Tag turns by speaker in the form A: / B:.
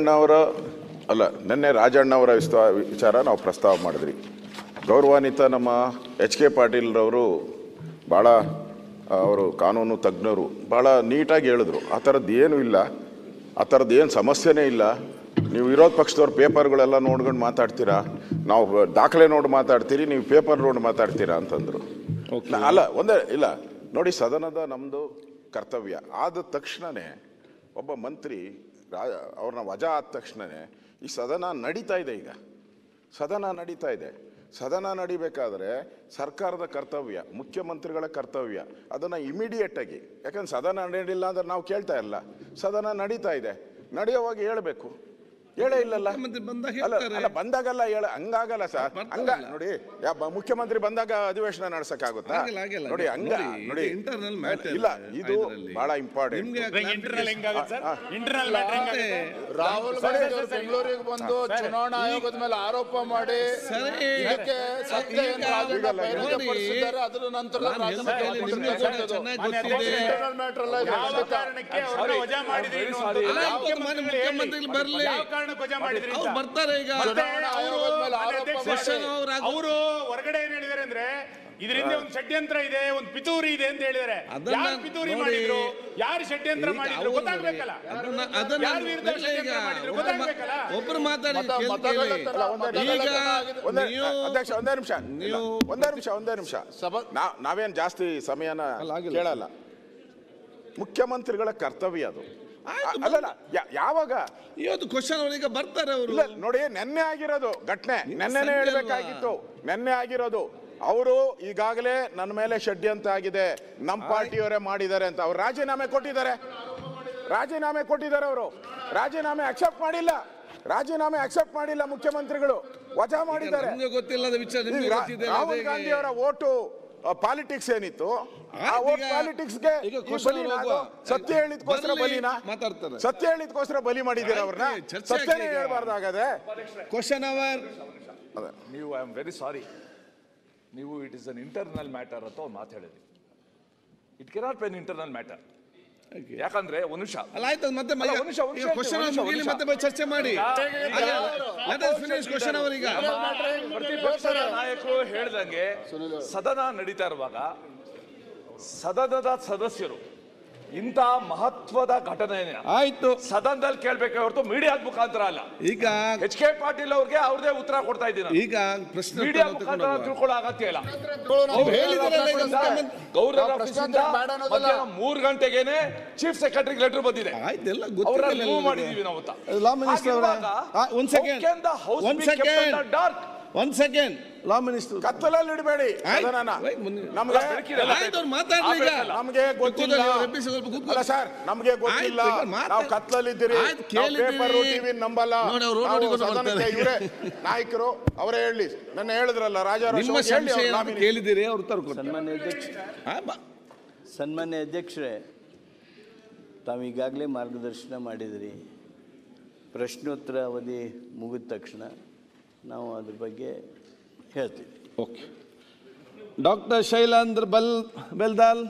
A: ಅವರ ಅಲ್ಲ ನಿನ್ನೆ ರಾಜಣ್ಣವರ ವಿಚಾರ ನಾವು ಪ್ರಸ್ತಾವ ಮಾಡಿದ್ರಿ. ಗೌರವಾನ್ವಿತ ನಮ್ಮ ಎಚ್.ಕೆ. ಪಾಟೀಲ್ರವರು ಭಾಳ ಅವರು ಕಾನೂನು ತಜ್ಞರು ಭಾಳ ನೀಟಾಗಿ ಹೇಳಿದ್ರು. ಆ ಥರದ್ದು ಏನೂ ಇಲ್ಲ, ಆ ಥರದ್ದು ಏನು ಸಮಸ್ಯೆನೇ ಇಲ್ಲ. ನೀವು ವಿರೋಧ ಪಕ್ಷದವ್ರ ಪೇಪರ್ಗಳೆಲ್ಲ ನೋಡ್ಕೊಂಡು ಮಾತಾಡ್ತೀರಾ, ನಾವು ದಾಖಲೆ ನೋಡಿ ಮಾತಾಡ್ತೀರಿ, ನೀವು ಪೇಪರ್ ನೋಡಿ ಮಾತಾಡ್ತೀರಾ ಅಂತಂದರು. ಅಲ್ಲ ಒಂದೇ ಇಲ್ಲ ನೋಡಿ, ಸದನದ ನಮ್ಮದು ಕರ್ತವ್ಯ ಆದ ತಕ್ಷಣವೇ ಒಬ್ಬ ಮಂತ್ರಿ ಅವ್ರನ್ನ ವಜಾ ಆದ ತಕ್ಷಣವೇ ಈ ಸದನ ನಡೀತಾ ಇದೆ. ಈಗ ಸದನ ನಡೀತಾ ಇದೆ. ಸದನ ನಡಿಬೇಕಾದ್ರೆ ಸರ್ಕಾರದ ಕರ್ತವ್ಯ, ಮುಖ್ಯಮಂತ್ರಿಗಳ ಕರ್ತವ್ಯ ಅದನ್ನು ಇಮಿಡಿಯೇಟಾಗಿ, ಯಾಕಂದ್ರೆ ಸದನ ನಡೀಲಿಲ್ಲ ಅಂದ್ರೆ ನಾವು ಕೇಳ್ತಾ ಇಲ್ಲ. ಸದನ ನಡೀತಾ ಇದೆ, ನಡೆಯೋವಾಗ ಹೇಳಬೇಕು. ಹೇಳೇ ಇಲ್ಲಲ್ಲ, ಅಲ್ಲ ಬಂದಾಗಲ್ಲ ಹೇಳ, ಹಂಗಾಗಲ್ಲ ಸರ್. ಹಂಗ ನೋಡಿ, ಮುಖ್ಯಮಂತ್ರಿ ಬಂದಾಗ ಅಧಿವೇಶನ ನಡೆಸಕ್ಕಾಗುತ್ತಾ ನೋಡಿ? ಹಂಗ ನೋಡಿ, ಇಲ್ಲ ಇದು ಬಹಳ ಇಂಪಾರ್ಟೆಂಟ್.
B: ರಾಹುಲ್ ಗಾಂಧಿ ಅವರು ಬೆಂಗಳೂರಿಗೆ ಬಂದು ಚುನಾವಣಾ ಆಯೋಗದ ಮೇಲೆ ಆರೋಪ ಮಾಡಿ ಅದರ ನಂತರ
C: ಬರ್ತಾರೆ. ಈಗ
D: ಅವರು ಹೊರಗಡೆ ಏನ್ ಹೇಳಿದಾರೆ ಅಂದ್ರೆ ಇದರಿಂದ ಒಂದು ಷಡ್ಯಂತ್ರ ಇದೆ, ಒಂದು ಪಿತೂರಿ ಇದೆ ಅಂತ ಹೇಳಿದಾರೆ. ಯಾರು ಪಿತೂರಿ ಮಾಡಿದ್ರು, ಯಾರು ಷಡ್ಯಂತ್ರ ಮಾಡಿದ್ರು ಗೊತ್ತಾಗ್ಬೇಕಲ್ಲ.
C: ಒಬ್ರು ಮಾತಾಡಿ.
A: ಒಂದೇ ನಿಮಿಷ ನಾವೇನ್ ಜಾಸ್ತಿ ಸಮಯನ ಕೇಳಲ್ಲ. ಮುಖ್ಯಮಂತ್ರಿಗಳ ಕರ್ತವ್ಯ ಅದು. ಅಲ್ಲ ಯಾವಾಗ
C: ಇವತ್ತು ಕ್ವಶನ್ ಅವರಿಗೆ ಬರ್ತಾರೆ ಅವರು.
A: ನೋಡಿ, ನೆನ್ನೆ ಆಗಿರೋದು ಘಟನೆ, ನೆನ್ನೆನೇ ಹೇಳ್ಬೇಕಾಗಿತ್ತು. ನೆನ್ನೆ ಆಗಿರೋದು ಅವರು ಈಗಾಗಲೇ ನನ್ನ ಮೇಲೆ ಷಡ್ಯಂತ್ರ ಆಗಿದೆ, ನಮ್ಮ ಪಾರ್ಟಿಯವರೇ ಮಾಡಿದ್ದಾರೆ ಅಂತ ಅವ್ರು ರಾಜೀನಾಮೆ ಕೊಟ್ಟಿದ್ದಾರೆ. ಅವರು ರಾಜೀನಾಮೆ ಅಕ್ಸೆಪ್ಟ್ ಮಾಡಿಲ್ಲ ಮುಖ್ಯಮಂತ್ರಿಗಳು, ವಜಾ ಮಾಡಿದ್ದಾರೆ.
C: ಗೊತ್ತಿಲ್ಲದ ವಿಚಾರ.
A: ರಾಹುಲ್ ಗಾಂಧಿ ಅವರ ಓಟು ಪಾಲಿಟಿಕ್ಸ್ ಏನಿತ್ತು, ಆ ಓಟ್ ಪಾಲಿಟಿಕ್ಸ್ಗೆ ಸತ್ಯ ಹೇಳಿದ್ಕೋಸ್ಕರ ಬಲಿನಾ
C: ಮಾತಾಡ್ತಾರೆ.
A: ಸತ್ಯ ಹೇಳಿದ್ಕೋಸ್ಕರ ಬಲಿ ಮಾಡಿದ್ದೀರ ಅವ್ರನ್ನ. ಸತ್ಯನೇ ಹೇಳ್ಬಾರ್ದಾಗದೆ
C: ಕ್ವಶನ್ ಅವರ್.
E: ನೀವು ಐ ಆಮ್ ವೆರಿ ಸಾರಿ, ನೀವು it is an internal matter ಅಂತ ಒಂದು ಮಾತು ಹೇಳಿದ್ರಿ. It cannot be an internal matter. ಯಾಕಂದ್ರೆ ಒಂದು ನಿಮಿಷ
C: ಮತ್ತೆ ಚರ್ಚೆ ಮಾಡಿ.
E: ಪ್ರತಿಪಕ್ಷ ನಾಯಕರು ಹೇಳ್ದಂಗೆ ಸದನ ನಡೀತಾ ಇರುವಾಗ ಸದನದ ಸದಸ್ಯರು ಇಂಥ ಮಹತ್ವದ ಘಟನೆ
C: ಆಯ್ತು
E: ಸದನದಲ್ಲಿ ಕೇಳ್ಬೇಕೆ ಹೊರತು ಮೀಡಿಯಾದ ಮುಖಾಂತರ ಅಲ್ಲ.
C: ಈಗ
E: ಎಚ್.ಕೆ. ಪಾಟೀಲ್ ಅವ್ರಿಗೆ ಅವ್ರದೇ ಉತ್ತರ ಕೊಡ್ತಾ ಇದ್ದೀನಿ.
C: ಈಗ ಪ್ರಶ್ನೆ
E: ಮೀಡಿಯಾ ಮುಖಾಂತರ ತಿಳ್ಕೊಳ್ಳೋ ಅಗತ್ಯ ಇಲ್ಲ. ಗೌರವ 3 ಗಂಟೆಗೇನೆ ಚೀಫ್ ಸೆಕ್ರೆಟರಿ ಲೆಟರ್ ಬಂದಿದೆ. ಅವರ ರಿಮೂವ್ ಮಾಡಿದೀವಿ ನಾವು.
C: ಒಂದ್ ಸೆಕೆಂಡ್ ಲಾ ಮಿನಿಸ್ಟರ್
A: ಕತ್ತಲಲ್ಲಿ ಇಡಬೇಡಿ. ನಮ್ಗೆ ಗೊತ್ತಿಲ್ಲ ಸರ್, ನಮ್ಗೆ ಗೊತ್ತಿಲ್ಲ, ನಾವು ಕತ್ತಲಲ್ಲಿದ್ದೀರಿ, ಟಿವಿ ನಂಬಲ್ಲ. ಇವರೇ ನಾಯಕರು, ಅವರೇ ಹೇಳಿ. ನನ್ನ ಹೇಳಿದ್ರಲ್ಲ ರಾಜಾರಾಮ್
C: ಕೇಳಿದಿರಿ ಅವ್ರು
B: ಸನ್ಮಾನ್ಯ ಅಧ್ಯಕ್ಷರೇ, ತಾವು ಈಗಾಗಲೇ ಮಾರ್ಗದರ್ಶನ ಮಾಡಿದಿರಿ. ಪ್ರಶ್ನೋತ್ತರ ಅವಧಿ ಮುಗಿದ ತಕ್ಷಣ ನಾವು ಅದ್ರ ಬಗ್ಗೆ ಹೇಳ್ತೀವಿ.
C: ಓಕೆ. ಡಾಕ್ಟರ್ ಶೈಲೇಂದ್ರ ಬೆಲ್ದಾಲ್.